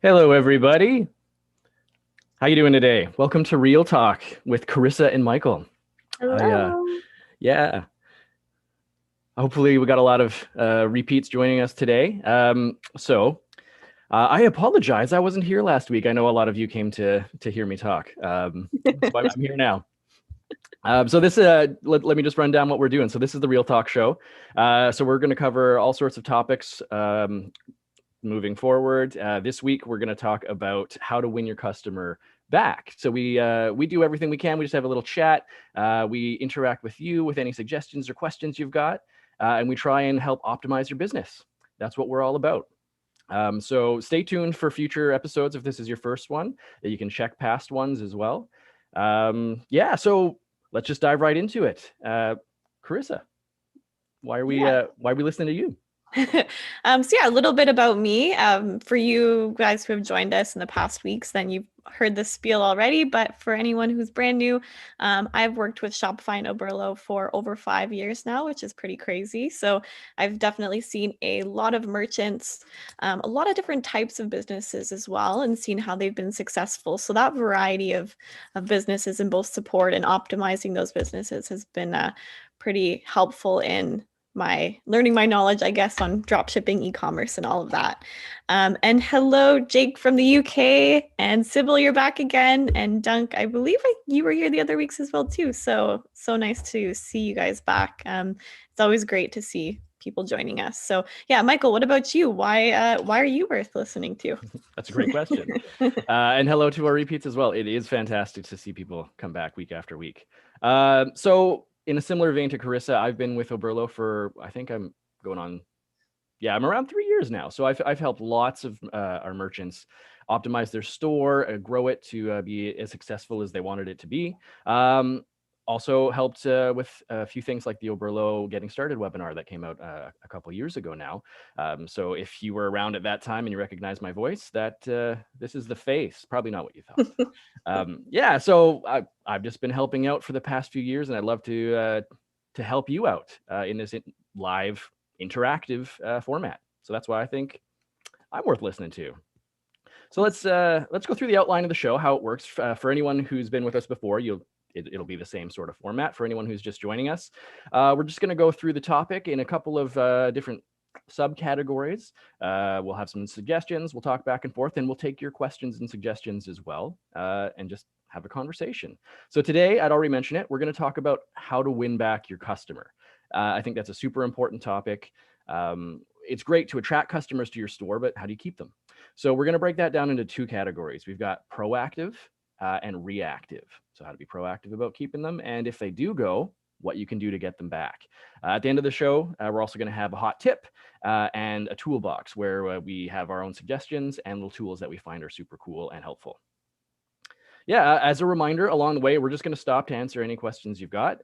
Hello, everybody. How you doing today? Welcome to Real Talk with Carissa and Michael. I, Hello. yeah. Hopefully, we got a lot of repeats joining us today. I apologize. I wasn't here last week. I know a lot of you came to hear me talk. So I'm here now. Let me just run down what we're doing. So this is the Real Talk show. So we're going to cover all sorts of topics. Moving forward, this week we're going to talk about how to win your customer back. So we do everything we can. We just have a little chat. We interact with you with any suggestions or questions you've got, and we try and help optimize your business. That's what we're all about. So stay tuned for future episodes if this is your first one. You can check past ones as well. So let's just dive right into it. Carissa, why are Yeah. we listening to you? A little bit about me. For you guys who have joined us in the past weeks, then you've heard the spiel already. But for anyone who's brand new, I've worked with Shopify and Oberlo for over 5 years now, which is pretty crazy. So I've definitely seen a lot of merchants, a lot of different types of businesses as well, and seen how they've been successful. So that variety of businesses and both support and optimizing those businesses has been pretty helpful in my learning my knowledge, I guess, on dropshipping, e-commerce, and all of that. And hello, Jake from the UK, and Sybil, you're back again, and Dunk, I believe you were here the other weeks as well too. So nice to see you guys back. It's always great to see people joining us. So yeah, Michael, what about you? Why are you worth listening to? That's a great question. And hello to our repeats as well. It is fantastic to see people come back week after week. So in a similar vein to Carissa, I've been with Oberlo for, I think I'm going on, I'm around 3 years now. So I've helped lots of our merchants optimize their store, grow it to be as successful as they wanted it to be. Also helped with a few things like the Oberlo Getting Started webinar that came out a couple of years ago now. So if you were around at that time and you recognize my voice, that this is the face. Probably not what you thought. So I've just been helping out for the past few years, and I'd love to help you out in this live interactive format. So that's why I think I'm worth listening to. So let's go through the outline of the show, how it works. For anyone who's been with us before, it'll be the same sort of format. For anyone who's just joining us, we're just going to go through the topic in a couple of different subcategories. We'll have some suggestions. We'll talk back and forth, and we'll take your questions and suggestions as well, and just have a conversation. So today, I'd already mentioned it, we're going to talk about how to win back your customer. I think that's a super important topic. It's great to attract customers to your store, but how do you keep them? So we're going to break that down into two categories. We've got proactive and reactive. So how to be proactive about keeping them, and if they do go, what you can do to get them back. At the end of the show, we're also going to have a hot tip and a toolbox where we have our own suggestions and little tools that we find are super cool and helpful. As a reminder, along the way, we're just going to stop to answer any questions you've got.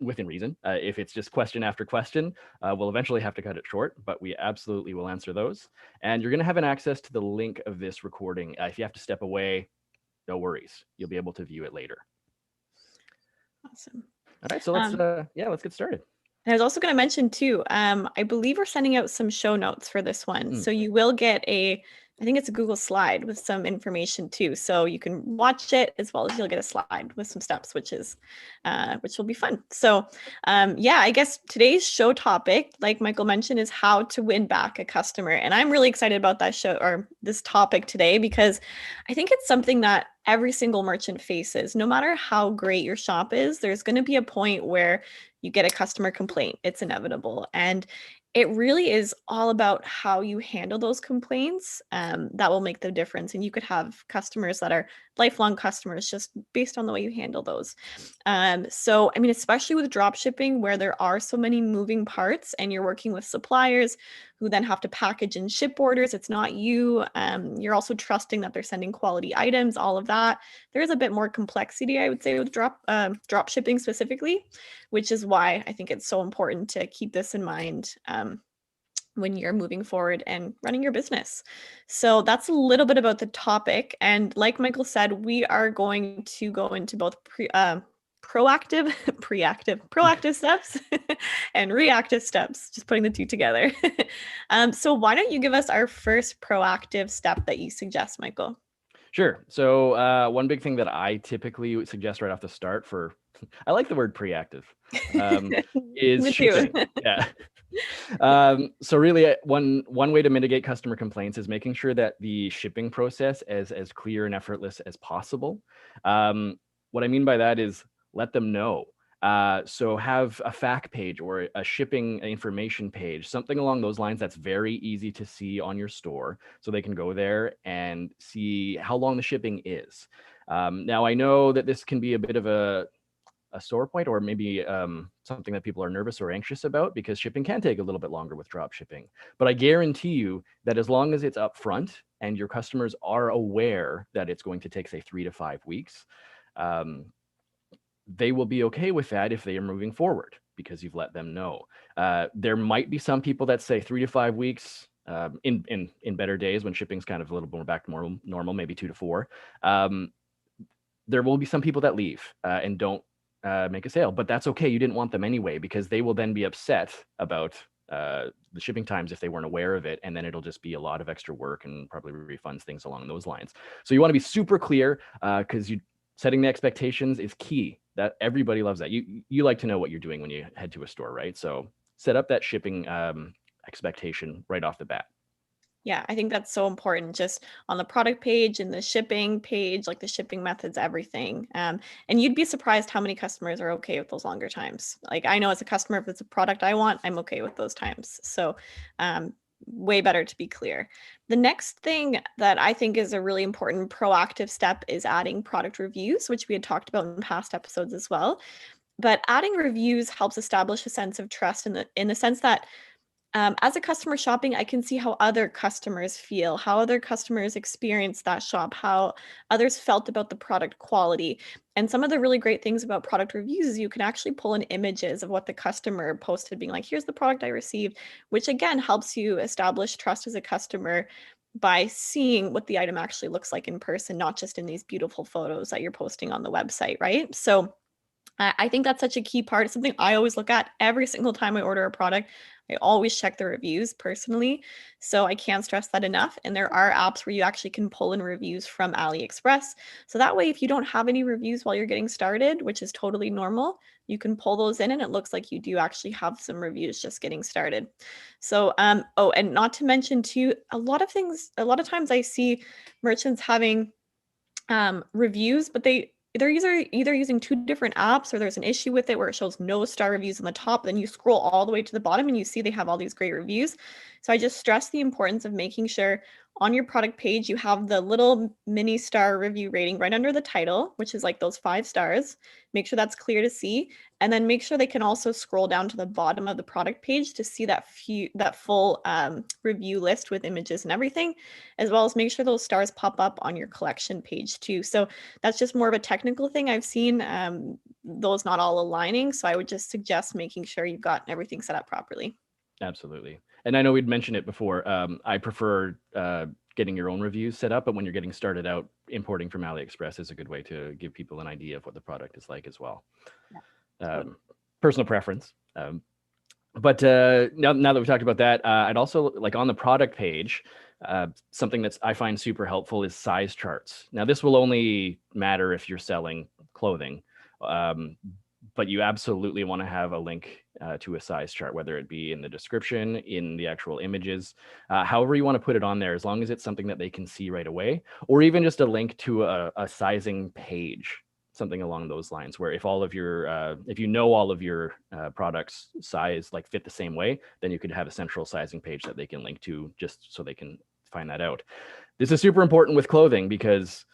Within reason. If it's just question after question, we'll eventually have to cut it short, but we absolutely will answer those. And you're going to have an access to the link of this recording. If you have to step away, no worries. You'll be able to view it later. Awesome. All right, so let's get started. And I was also going to mention too, I believe we're sending out some show notes for this one. So you will get I think it's a Google slide with some information too. So you can watch it as well as you'll get a slide with some steps, which will be fun. So I guess today's show topic, like Michael mentioned, is how to win back a customer. And I'm really excited about that show or this topic today because I think it's something that every single merchant faces. No matter how great your shop is, there's going to be a point where you get a customer complaint. It's inevitable. And it really is all about how you handle those complaints that will make the difference. And you could have customers that are lifelong customers just based on the way you handle those. Especially with drop shipping where there are so many moving parts and you're working with suppliers who then have to package and ship orders. It's not you. You're also trusting that they're sending quality items, all of that. There is a bit more complexity, I would say, with drop shipping specifically, which is why I think it's so important to keep this in mind when you're moving forward and running your business. So that's a little bit about the topic. And like Michael said, we are going to go into both proactive, proactive steps and reactive steps, just putting the two together. So why don't you give us our first proactive step that you suggest, Michael? Sure. So one big thing that I typically suggest right off the start for, I like the word preactive, is Me too. shipping. Yeah. So really, one way to mitigate customer complaints is making sure that the shipping process is as clear and effortless as possible. What I mean by that is let them know. So have a fact page or a shipping information page, something along those lines that's very easy to see on your store, so they can go there and see how long the shipping is. Now I know that this can be a bit of a sore point, or maybe something that people are nervous or anxious about, because shipping can take a little bit longer with drop shipping. But I guarantee you that as long as it's upfront and your customers are aware that it's going to take, say, 3 to 5 weeks, um, they will be okay with that if they are moving forward because you've let them know. There might be some people that say 3 to 5 weeks. In better days when shipping's kind of a little more back to normal, maybe 2 to 4. There will be some people that leave and don't make a sale, but that's okay. You didn't want them anyway, because they will then be upset about the shipping times if they weren't aware of it, and then it'll just be a lot of extra work and probably refunds, things along those lines. So you want to be super clear, because setting the expectations is key. That everybody loves that. You like to know what you're doing when you head to a store, right? So set up that shipping expectation right off the bat. Yeah, I think that's so important, just on the product page and the shipping page, like the shipping methods, everything. And you'd be surprised how many customers are okay with those longer times. Like I know as a customer, if it's a product I want, I'm okay with those times. So way better to be clear. The next thing that I think is a really important proactive step is adding product reviews, which we had talked about in past episodes as well. But adding reviews helps establish a sense of trust in the sense that as a customer shopping, I can see how other customers feel, how other customers experience that shop, how others felt about the product quality. And some of the really great things about product reviews is you can actually pull in images of what the customer posted, being like, here's the product I received, which again helps you establish trust as a customer by seeing what the item actually looks like in person, not just in these beautiful photos that you're posting on the website, right? So I think that's such a key part. It's something I always look at every single time I order a product. I always check the reviews personally. So I can't stress that enough. And there are apps where you actually can pull in reviews from AliExpress. So that way, if you don't have any reviews while you're getting started, which is totally normal, you can pull those in and it looks like you do actually have some reviews just getting started. So, oh, and not to mention too, a lot of times I see merchants having reviews, but they're either using two different apps, or there's an issue with it where it shows no star reviews on the top. Then you scroll all the way to the bottom and you see they have all these great reviews. So I just stress the importance of making sure on your product page you have the little mini star review rating right under the title, which is like those 5 stars. Make sure that's clear to see, and then make sure they can also scroll down to the bottom of the product page to see that full review list with images and everything, as well as make sure those stars pop up on your collection page too. So that's just more of a technical thing. I've seen those not all aligning. So I would just suggest making sure you've got everything set up properly. Absolutely. And I know we'd mentioned it before. I prefer getting your own reviews set up, but when you're getting started out, importing from AliExpress is a good way to give people an idea of what the product is like as well. Yeah, personal preference. But now that we've talked about that, I'd also like on the product page, something that's I find super helpful is size charts. Now, this will only matter if you're selling clothing, but you absolutely want to have a link to a size chart, whether it be in the description, in the actual images, however you want to put it on there, as long as it's something that they can see right away, or even just a link to a sizing page, something along those lines, where if all of your if you know all of your products size like fit the same way, then you could have a central sizing page that they can link to, just so they can find that out. This is super important with clothing because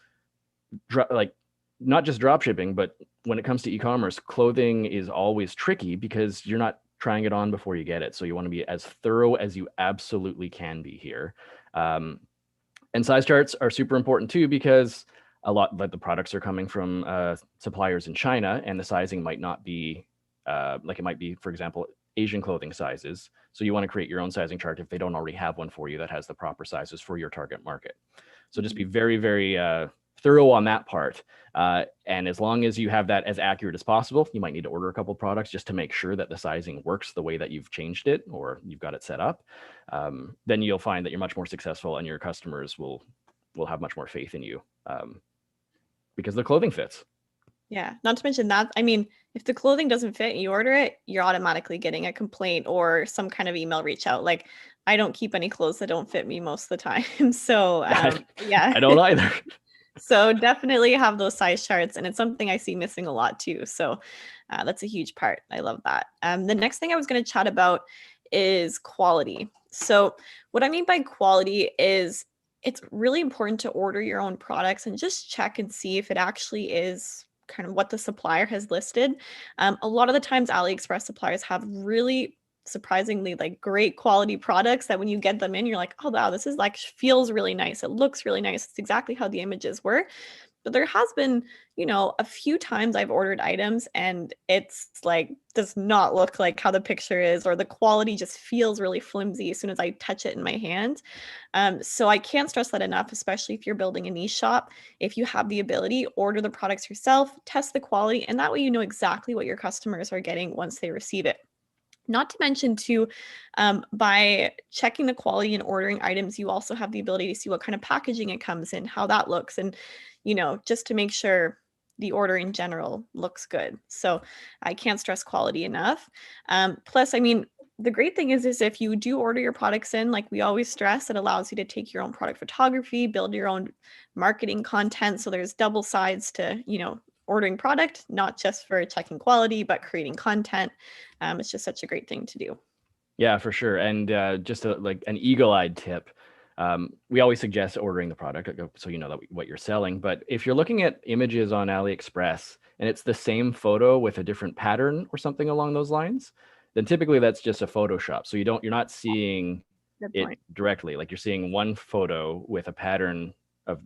like not just drop shipping, but when it comes to e-commerce, clothing is always tricky because you're not trying it on before you get it. So you want to be as thorough as you absolutely can be here. And size charts are super important too, because a lot like the products are coming from suppliers in China, and the sizing might not be like it might be, for example, Asian clothing sizes. So you want to create your own sizing chart if they don't already have one for you that has the proper sizes for your target market. So just be very, very thorough on that part. And as long as you have that as accurate as possible, you might need to order a couple products just to make sure that the sizing works the way that you've changed it or you've got it set up. Then you'll find that you're much more successful and your customers will have much more faith in you because the clothing fits. Yeah, not to mention that, I mean, if the clothing doesn't fit and you order it, you're automatically getting a complaint or some kind of email reach out. Like, I don't keep any clothes that don't fit me most of the time. So, yeah. I don't either. So definitely have those size charts, and it's something I see missing a lot too. So that's a huge part. I love that. The next thing I was going to chat about is quality. So what I mean by quality is it's really important to order your own products and just check and see if it actually is kind of what the supplier has listed. A lot of the times AliExpress suppliers have really surprisingly like great quality products that when you get them in, you're like, oh wow, this is like feels really nice. It looks really nice. It's exactly how the images were. But there has been, a few times I've ordered items and it's like does not look like how the picture is, or the quality just feels really flimsy as soon as I touch it in my hand. So I can't stress that enough, especially if you're building a niche shop. If you have the ability, order the products yourself, test the quality, and that way you know exactly what your customers are getting once they receive it. Not to mention too, by checking the quality and ordering items, you also have the ability to see what kind of packaging it comes in, how that looks, and just to make sure the order in general looks good. So I can't stress quality enough. Plus, I mean, the great thing is if you do order your products in, like we always stress, it allows you to take your own product photography, build your own marketing content. So there's double sides to, ordering product, not just for checking quality, but creating content. It's just such a great thing to do. Yeah, for sure. And just like an eagle-eyed tip, we always suggest ordering the product so you know that what you're selling. But if you're looking at images on AliExpress and it's the same photo with a different pattern or something along those lines, then typically that's just a Photoshop. So you're not seeing it directly. Like you're seeing one photo with a pattern of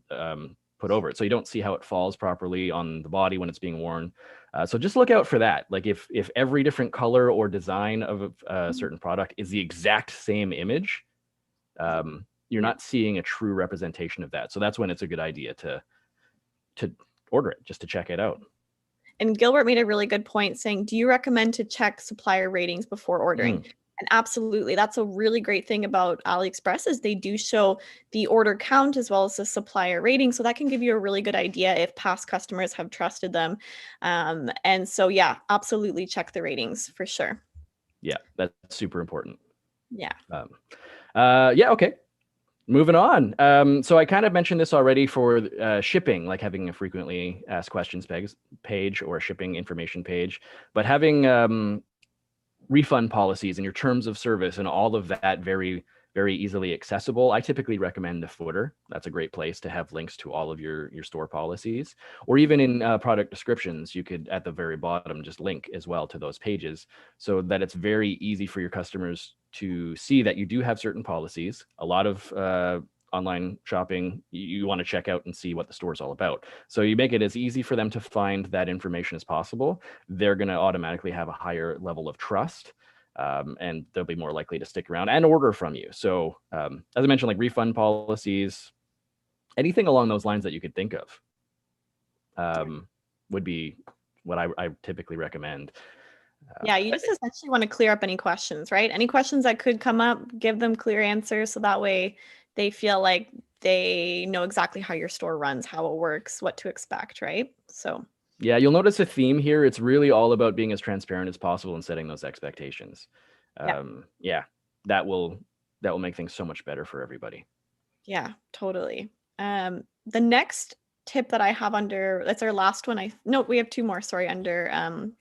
put over it. So you don't see how it falls properly on the body when it's being worn. So just look out for that. Like if every different color or design of a certain product is the exact same image, you're not seeing a true representation of that. So that's when it's a good idea to order it, just to check it out. And Gilbert made a really good point saying, do you recommend to check supplier ratings before ordering? And absolutely, that's a really great thing about AliExpress is they do show the order count as well as the supplier rating. So that can give you a really good idea if past customers have trusted them. And so, yeah, absolutely check the ratings for sure. Yeah, that's super important. Yeah. Yeah, okay. Moving on. So I kind of mentioned this already for shipping, like having a frequently asked questions page or a shipping information page, but having refund policies and your terms of service and all of that very, very easily accessible. I typically recommend the footer. That's a great place to have links to all of your store policies, or even in product descriptions, you could at the very bottom just link as well to those pages so that it's very easy for your customers to see that you do have certain policies. A lot of online shopping, you want to check out and see what the store is all about. So you make it as easy for them to find that information as possible. They're going to automatically have a higher level of trust, and they'll be more likely to stick around and order from you. So as I mentioned, like refund policies, anything along those lines that you could think of would be what I typically recommend. Yeah, you just essentially want to clear up any questions, right? Any questions that could come up, give them clear answers so that way they feel like they know exactly how your store runs, how it works, what to expect, right? So yeah, you'll notice a theme here. It's really all about being as transparent as possible and setting those expectations. Yeah, that will make things so much better for everybody. Yeah, totally. The next tip that I have that's our last one. No, we have two more, sorry, under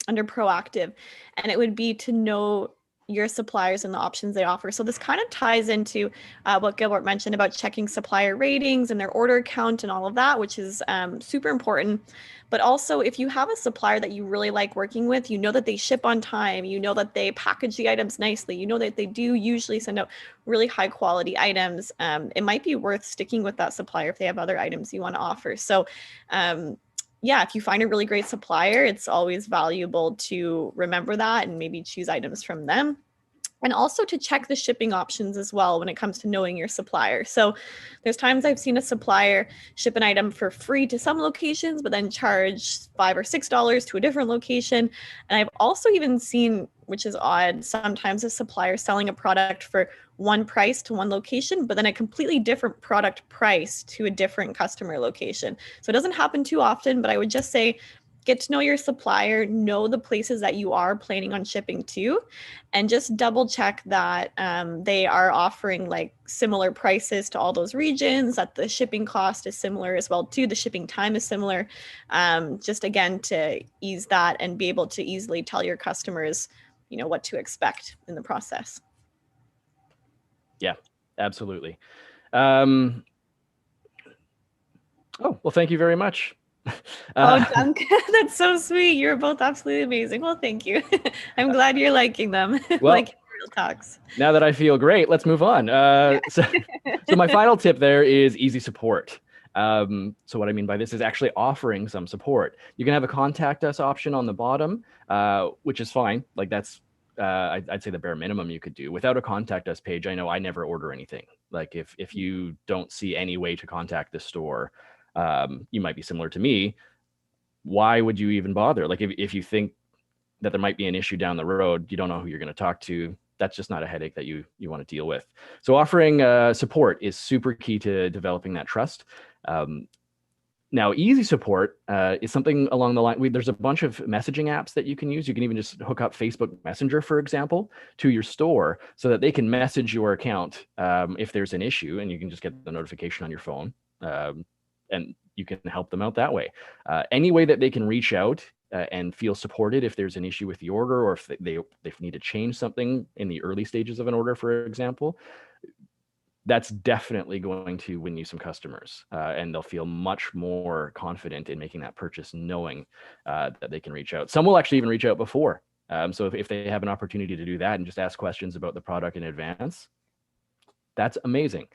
proactive, and it would be to know your suppliers and the options they offer. So this kind of ties into what Gilbert mentioned about checking supplier ratings and their order count and all of that, which is super important. But also, if you have a supplier that you really like working with, you know that they ship on time, you know that they package the items nicely, you know that they do usually send out really high quality items, it might be worth sticking with that supplier if they have other items you want to offer. So yeah, if you find a really great supplier, it's always valuable to remember that and maybe choose items from them. And also to check the shipping options as well when it comes to knowing your supplier. So there's times I've seen a supplier ship an item for free to some locations, but then charge $5 or $6 to a different location. And I've also even seen, which is odd, sometimes a supplier selling a product for one price to one location, but then a completely different product price to a different customer location. So it doesn't happen too often, but I would just say get to know your supplier, know the places that you are planning on shipping to, and just double check that they are offering like similar prices to all those regions, that the shipping cost is similar as well too, the shipping time is similar, just again to ease that and be able to easily tell your customers, you know, what to expect in the process. Yeah, absolutely. Oh, well, thank you very much. Oh, Duncan, that's so sweet. You're both absolutely amazing. Well, thank you. I'm glad you're liking them. Well, like real talks. Now that I feel great, let's move on. So my final tip there is easy support. So what I mean by this is actually offering some support. You can have a contact us option on the bottom, which is fine. Like that's, I'd say the bare minimum you could do. Without a contact us page, I know I never order anything. Like if you don't see any way to contact the store, you might be similar to me. Why would you even bother? Like if you think that there might be an issue down the road, you don't know who you're going to talk to. That's just not a headache that you want to deal with. So offering support is super key to developing that trust. Now, easy support is something along the line. There's a bunch of messaging apps that you can use. You can even just hook up Facebook Messenger, for example, to your store so that they can message your account if there's an issue, and you can just get the notification on your phone, and you can help them out that way. Any way that they can reach out and feel supported if there's an issue with the order, or if they need to change something in the early stages of an order, for example, that's definitely going to win you some customers, and they'll feel much more confident in making that purchase, knowing that they can reach out. Some will actually even reach out before. So if they have an opportunity to do that and just ask questions about the product in advance, that's amazing.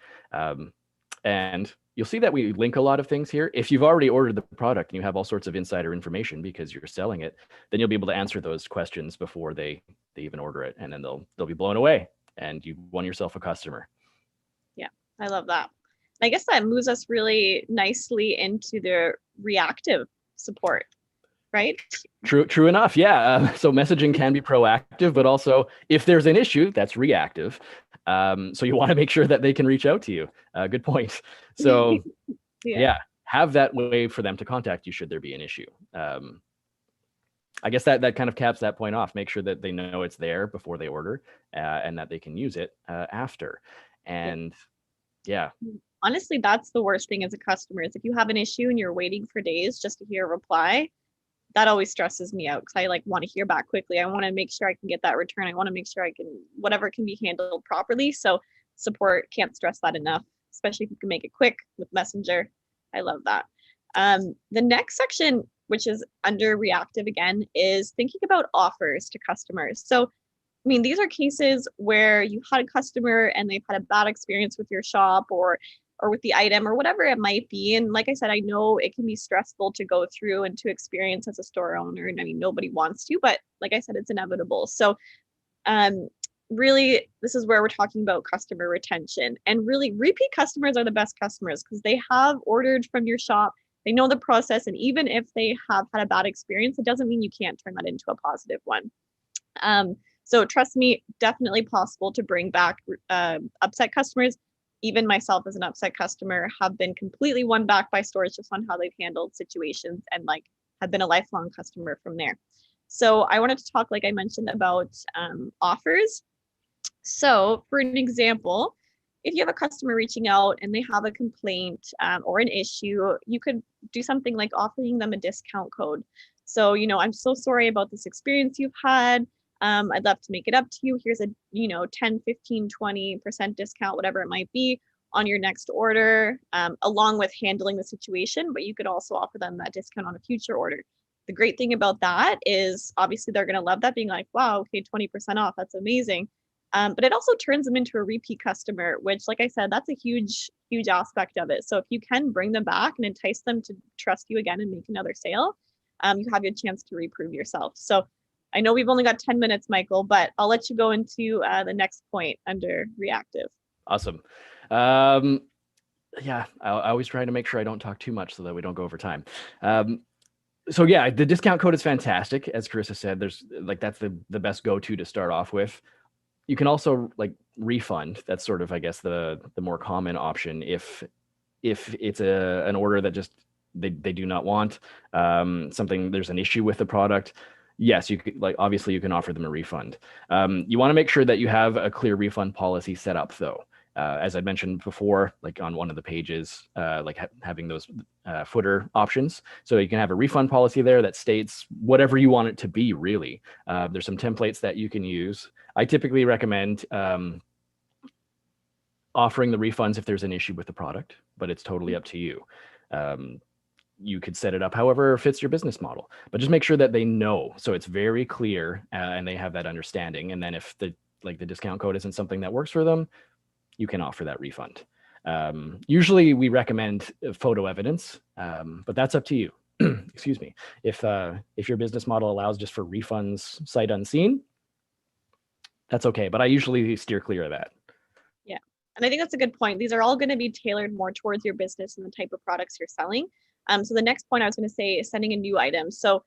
And you'll see that we link a lot of things here. If you've already ordered the product and you have all sorts of insider information because you're selling it, then you'll be able to answer those questions before they even order it, and then they'll be blown away, and you've won yourself a customer. Yeah, I love that. I guess that moves us really nicely into the reactive support, right? True enough. Yeah. So messaging can be proactive, but also if there's an issue, that's reactive. So you want to make sure that they can reach out to you. Good point. So yeah, have that way for them to contact you should there be an issue. I guess that kind of caps that point off. Make sure that they know it's there before they order, and that they can use it after. And yeah. Honestly, that's the worst thing as a customer is if you have an issue and you're waiting for days just to hear a reply. That always stresses me out because I like want to hear back quickly. I want to make sure I can get that return. I want to make sure I can, whatever can be handled properly. So support, can't stress that enough, especially if you can make it quick with Messenger. I love that. The next section, which is under reactive again, is thinking about offers to customers. So, I mean, these are cases where you had a customer and they've had a bad experience with your shop or with the item or whatever it might be. And like I said, I know it can be stressful to go through and to experience as a store owner. And I mean, nobody wants to, but like I said, it's inevitable. So really, this is where we're talking about customer retention. And really, repeat customers are the best customers because they have ordered from your shop. They know the process. And even if they have had a bad experience, it doesn't mean you can't turn that into a positive one. So trust me, definitely possible to bring back upset customers. Even myself as an upset customer have been completely won back by stores just on how they've handled situations and like have been a lifelong customer from there. So I wanted to talk, like I mentioned, about offers. So for an example, if you have a customer reaching out and they have a complaint or an issue, you could do something like offering them a discount code. So, you know, I'm so sorry about this experience you've had. I'd love to make it up to you. Here's a, 10, 15, 20% discount, whatever it might be on your next order, along with handling the situation. But you could also offer them that discount on a future order. The great thing about that is obviously they're going to love that, being like, wow, okay, 20% off. That's amazing. But it also turns them into a repeat customer, which, like I said, that's a huge, huge aspect of it. So if you can bring them back and entice them to trust you again and make another sale, you have a chance to reprove yourself. So I know we've only got 10 minutes, Michael, but I'll let you go into the next point under reactive. Awesome. Yeah, I always try to make sure I don't talk too much so that we don't go over time. So yeah, the discount code is fantastic. As Carissa said, there's like, that's the best go-to to start off with. You can also like refund. That's sort of, I guess, the more common option if it's an order that just they do not want, something, there's an issue with the product. Yes, you could, like, obviously you can offer them a refund. You want to make sure that you have a clear refund policy set up though. As I mentioned before, like on one of the pages, like having those footer options. So you can have a refund policy there that states whatever you want it to be, really. There's some templates that you can use. I typically recommend offering the refunds if there's an issue with the product, but it's totally up to you. You could set it up however fits your business model, but just make sure that they know, so it's very clear, and they have that understanding. And then if the discount code isn't something that works for them, you can offer that refund. Usually we recommend photo evidence, but that's up to you. Excuse me. If your business model allows just for refunds sight unseen, that's okay, but I usually steer clear of that. Yeah. And I think that's a good point. These are all going to be tailored more towards your business and the type of products you're selling. So the next point I was going to say is sending a new item. So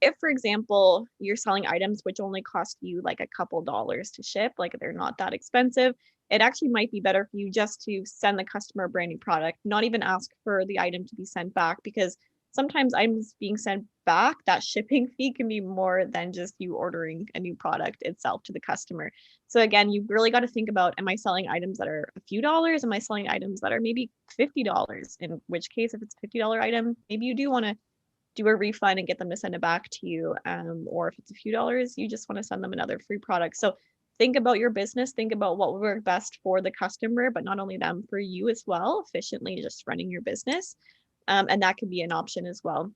if, for example, you're selling items which only cost you like a couple dollars to ship, like they're not that expensive, it actually might be better for you just to send the customer a brand new product, not even ask for the item to be sent back, because sometimes items being sent back, that shipping fee can be more than just you ordering a new product itself to the customer. So again, you really got to think about, am I selling items that are a few dollars? Am I selling items that are maybe $50? In which case, if it's a $50 item, maybe you do want to do a refund and get them to send it back to you. Or if it's a few dollars, you just want to send them another free product. So think about your business, think about what would work best for the customer, but not only them, for you as well, efficiently just running your business. And that could be an option as well.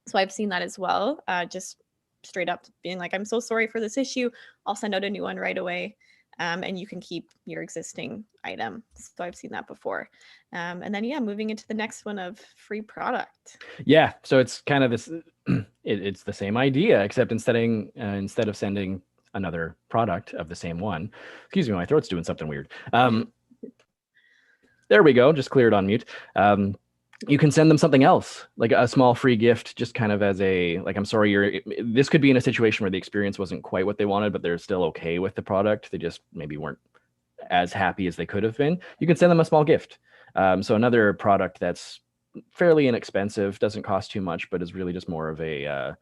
So I've seen that as well. Just straight up being like, I'm so sorry for this issue. I'll send out a new one right away. And you can keep your existing item. So I've seen that before. And then, yeah, moving into the next one of free product. Yeah, so it's kind of this, it's the same idea, except instead of sending another product of the same one, excuse me, my throat's doing something weird. There we go, just clear it on mute. You can send them something else, like a small free gift, just kind of as a, like, I'm sorry, this could be in a situation where the experience wasn't quite what they wanted, but they're still okay with the product. They just maybe weren't as happy as they could have been. You can send them a small gift. So another product that's fairly inexpensive, doesn't cost too much, but is really just more of a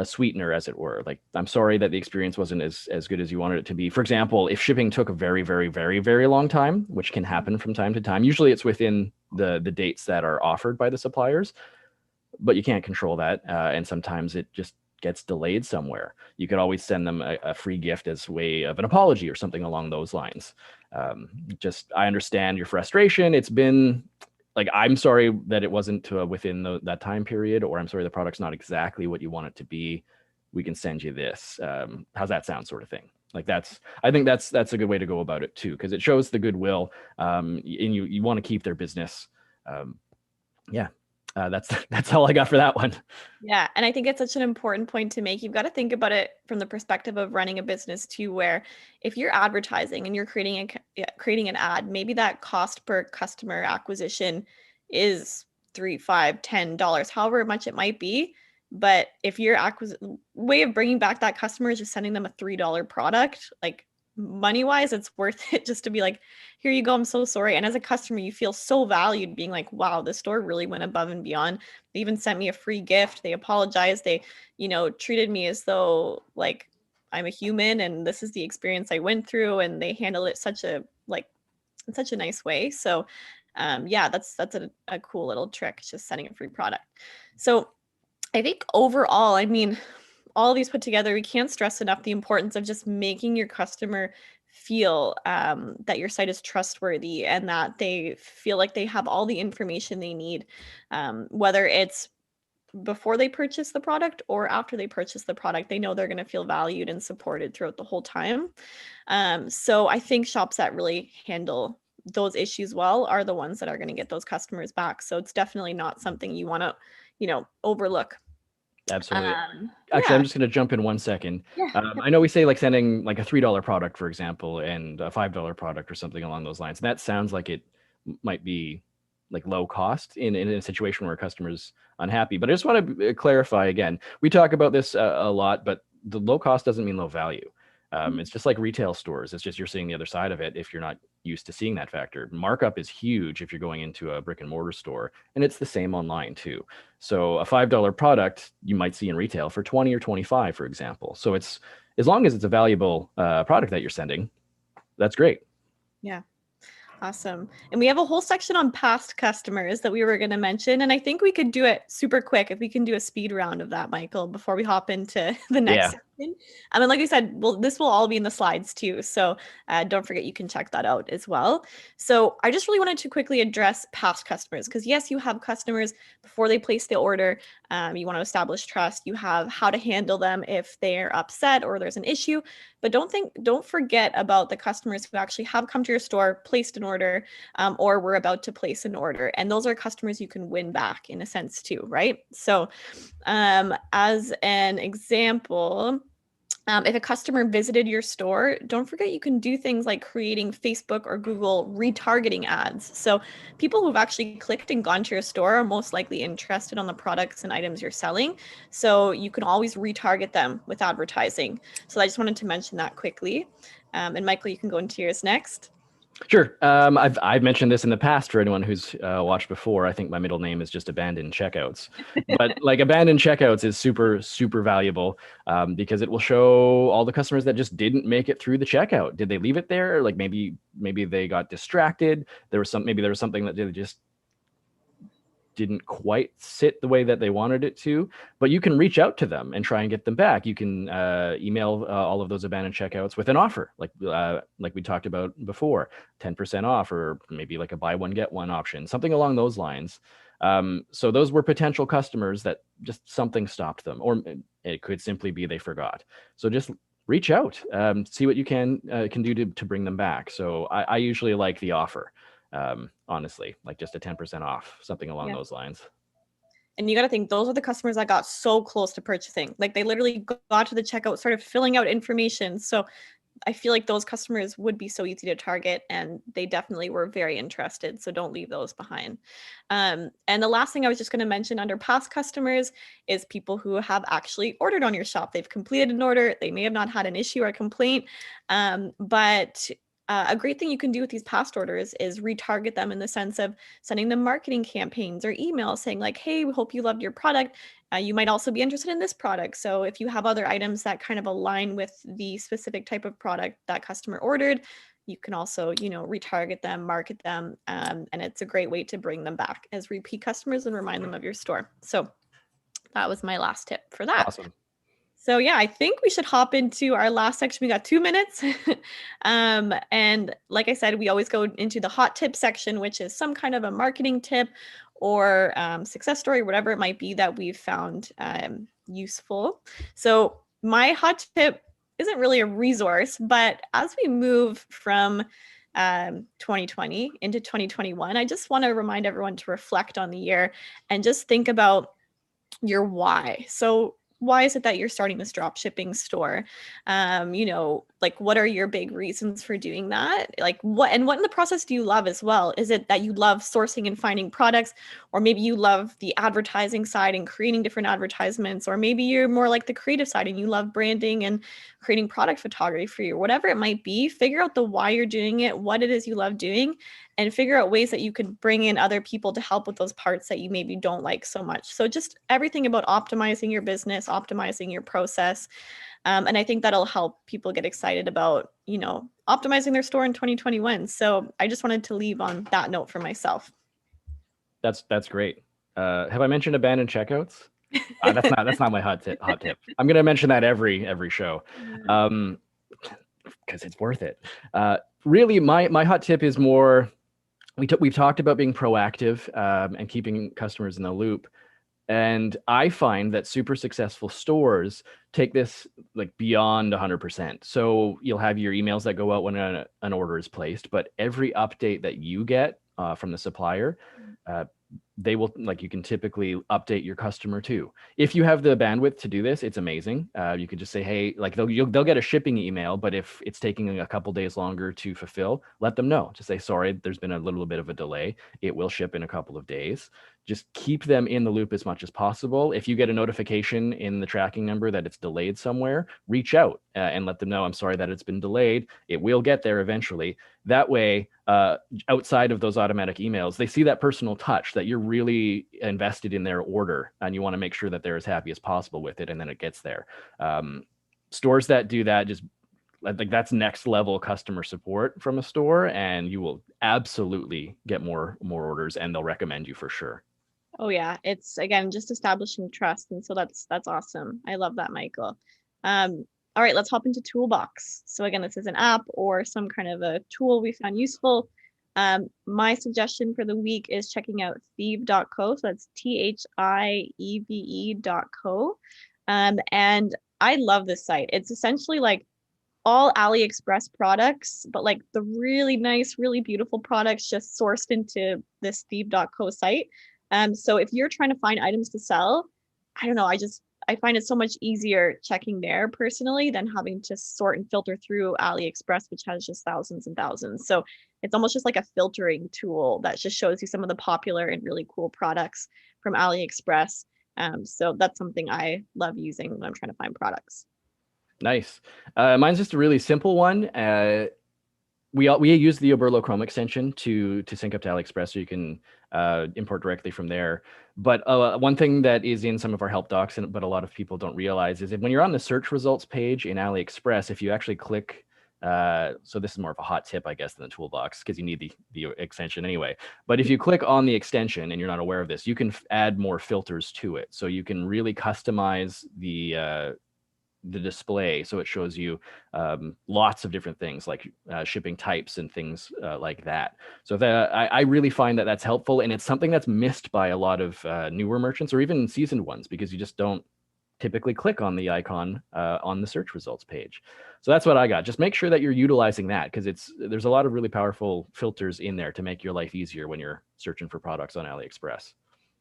sweetener, as it were. Like, I'm sorry that the experience wasn't as good as you wanted it to be. For example, if shipping took a very, very, very, very long time, which can happen from time to time, usually it's within the dates that are offered by the suppliers, but you can't control that. And sometimes it just gets delayed somewhere. You could always send them a free gift as a way of an apology or something along those lines. I understand your frustration. It's been, like, I'm sorry that it wasn't within that time period, or I'm sorry the product's not exactly what you want it to be. We can send you this. How's that sound, sort of thing? Like, I think that's a good way to go about it too, because it shows the goodwill, and you want to keep their business. Yeah, that's all I got for that one. Yeah, and I think it's such an important point to make. You've got to think about it from the perspective of running a business too, where if you're advertising and you're creating an ad, maybe that cost per customer acquisition is $3, $5, $10, however much it might be. But if your way of bringing back that customer is just sending them a $3 product, like, money wise, it's worth it just to be like, here you go, I'm so sorry. And as a customer, you feel so valued, being like, wow, the store really went above and beyond. They even sent me a free gift. They apologized. They, treated me as though, like, I'm a human and this is the experience I went through, and they handle it in such a nice way. So yeah, that's a cool little trick, just sending a free product. So I think overall, I mean, all of these put together, we can't stress enough the importance of just making your customer feel that your site is trustworthy and that they feel like they have all the information they need, whether it's before they purchase the product or after they purchase the product. They know they're going to feel valued and supported throughout the whole time. So I think shops that really handle those issues well are the ones that are going to get those customers back. So it's definitely not something you want to, overlook. Absolutely. Actually, I'm Yeah. just going to jump in 1 second. Yeah. I know we say like sending like a $3 product, for example, and a $5 product or something along those lines. That sounds like it might be like low cost in a situation where a customer's unhappy. But I just want to clarify again. We talk about this a lot, but the low cost doesn't mean low value. It's just like retail stores. It's just you're seeing the other side of it if you're not used to seeing that factor. Markup is huge if you're going into a brick and mortar store, and it's the same online too. So a $5 product you might see in retail for 20 or 25, for example. So it's as long as it's a valuable product that you're sending, that's great. Yeah. Awesome. And we have a whole section on past customers that we were going to mention. And I think we could do it super quick if we can do a speed round of that, Michael, before we hop into the next Yeah. section. And like I said, this will all be in the slides too. So don't forget, you can check that out as well. So I just really wanted to quickly address past customers because yes, you have customers before they place the order. You want to establish trust. You have how to handle them if they're upset or there's an issue. But don't forget about the customers who actually have come to your store, placed an order, or we're about to place an order. And those are customers you can win back in a sense too, right? So as an example, if a customer visited your store, don't forget you can do things like creating Facebook or Google retargeting ads. So people who've actually clicked and gone to your store are most likely interested on the products and items you're selling. So you can always retarget them with advertising. So I just wanted to mention that quickly. And Michael, you can go into yours next. Sure. I've mentioned this in the past for anyone who's watched before. I think my middle name is just abandoned checkouts, but like abandoned checkouts is super valuable because it will show all the customers that just didn't make it through the checkout. Did they leave it there? Like maybe they got distracted. Maybe there was something that they just didn't quite sit the way that they wanted it to, but you can reach out to them and try and get them back. You can email all of those abandoned checkouts with an offer, like we talked about before, 10% off, or maybe like a buy one get one option, something along those lines. So those were potential customers that just something stopped them, or it could simply be they forgot. So just reach out, see what you can do to bring them back. So I usually like the offer. Honestly, like just a 10% off, something along those lines. And you got to think those are the customers that got so close to purchasing. Like they literally got to the checkout, started filling out information. So I feel like those customers would be so easy to target and they definitely were very interested. So don't leave those behind. And the last thing I was just going to mention under past customers is people who have actually ordered on your shop. They've completed an order. They may have not had an issue or a complaint, but a great thing you can do with these past orders is retarget them in the sense of sending them marketing campaigns or emails saying like, hey, we hope you loved your product. You might also be interested in this product. So if you have other items that kind of align with the specific type of product that customer ordered, you can also, retarget them, market them, and it's a great way to bring them back as repeat customers and remind them of your store. So that was my last tip for that. Awesome. So yeah, I think we should hop into our last section. We got 2 minutes. And like I said, we always go into the hot tip section, which is some kind of a marketing tip or success story, whatever it might be that we've found useful. So my hot tip isn't really a resource, but as we move from 2020 into 2021, I just want to remind everyone to reflect on the year and just think about your why. So why is it that you're starting this drop shipping store? Like what are your big reasons for doing that? Like what in the process do you love as well? Is it that you love sourcing and finding products, or maybe you love the advertising side and creating different advertisements, or maybe you're more like the creative side and you love branding and creating product photography, or whatever it might be. Figure out the why you're doing it, what it is you love doing, and figure out ways that you could bring in other people to help with those parts that you maybe don't like so much. So just everything about optimizing your business, optimizing your process. And I think that'll help people get excited about, optimizing their store in 2021. So I just wanted to leave on that note for myself. That's great. Have I mentioned abandoned checkouts? That's not my hot tip. I'm gonna mention that every show, because it's worth it. Really, my hot tip is more. We've talked about being proactive and keeping customers in the loop. And I find that super successful stores take this like beyond 100%. So you'll have your emails that go out when an order is placed, but every update that you get from the supplier, they will, like, you can typically update your customer too. If you have the bandwidth to do this, it's amazing. You could just say, hey, like they'll get a shipping email, but if it's taking a couple days longer to fulfill, let them know. Just say, sorry, there's been a little bit of a delay. It will ship in a couple of days. Just keep them in the loop as much as possible. If you get a notification in the tracking number that it's delayed somewhere, reach out and let them know, I'm sorry that it's been delayed. It will get there eventually. That way, outside of those automatic emails, they see that personal touch, that you're really invested in their order and you want to make sure that they're as happy as possible with it, and then it gets there. Stores that do that, just like, that's next level customer support from a store, and you will absolutely get more orders, and they'll recommend you for sure. Oh yeah, it's again just establishing trust, and so that's awesome. I love that, Michael. All right, let's hop into Toolbox. So again, this is an app or some kind of a tool we found useful. My suggestion for the week is checking out thieve.co. So that's thieve.co. And I love this site. It's essentially like all AliExpress products, but like the really nice, really beautiful products just sourced into this thieve.co site. So if you're trying to find items to sell, I don't know, I find it so much easier checking there personally than having to sort and filter through AliExpress, which has just thousands and thousands. So it's almost just like a filtering tool that just shows you some of the popular and really cool products from AliExpress. So that's something I love using when I'm trying to find products. Nice. Mine's just a really simple one. We use the Oberlo Chrome extension to sync up to AliExpress, so you can import directly from there. But one thing that is in some of our help docs, but a lot of people don't realize, is that when you're on the search results page in AliExpress, if you actually click, so this is more of a hot tip, I guess, than the toolbox, because you need the extension anyway. But if you click on the extension and you're not aware of this, you can add more filters to it. So you can really customize the display, so it shows you lots of different things, like shipping types and things like that. So I really find that that's helpful, and it's something that's missed by a lot of newer merchants or even seasoned ones, because you just don't typically click on the icon on the search results page. So that's what I got. Just make sure that you're utilizing that, because there's a lot of really powerful filters in there to make your life easier when you're searching for products on AliExpress.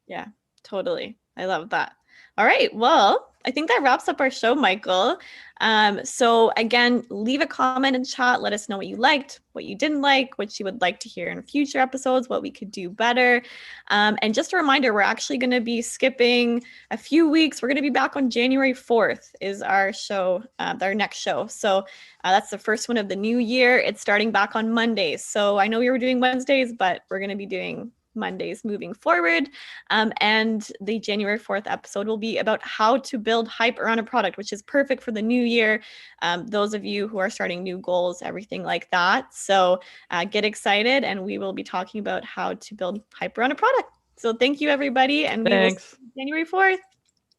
Yeah, totally. I love that. All right. Well, I think that wraps up our show, Michael. So again, leave a comment in chat. Let us know what you liked, what you didn't like, what you would like to hear in future episodes, what we could do better. And just a reminder, we're actually going to be skipping a few weeks. We're going to be back on January 4th is our show, our next show. So that's the first one of the new year. It's starting back on Mondays. So I know we were doing Wednesdays, but we're going to be doing Mondays moving forward. And the January 4th episode will be about how to build hype around a product, which is perfect for the new year. Those of you who are starting new goals, everything like that. So get excited, and we will be talking about how to build hype around a product. So thank you, everybody, and we will see Thanks. you January 4th.